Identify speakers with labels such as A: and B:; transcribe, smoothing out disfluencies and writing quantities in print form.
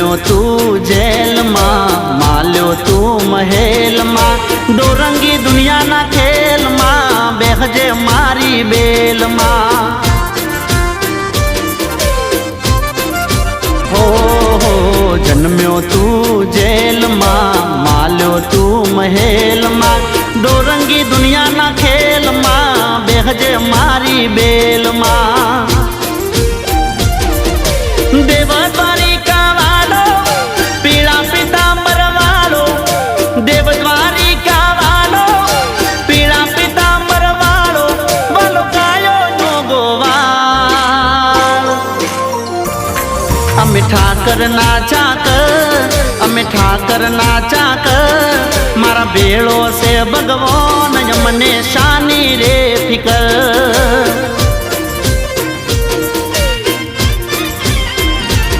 A: जन्म्यो तू जेल मां, माल्यो तू महल मां, डोरंगी दुनिया ना खेल मां, बेहजे मारी बेल मां। हो जन्म्यो तू जेल मां, माल्यो तू महल मां, डोरंगी दुनिया ना खेल मां, बेहजे मारी बेल मां। देवद्वारिका वालो पीड़ा पीतांबर वालो, देवद्वारिका वालो पीड़ा पीतांबर वालो, बोलो कायो नो गोवाल। अमे ठाकर नाचा कर, अमे ठाकर नाचा कर, मारा बेड़ो से भगवान यमने शानी रे फिकर।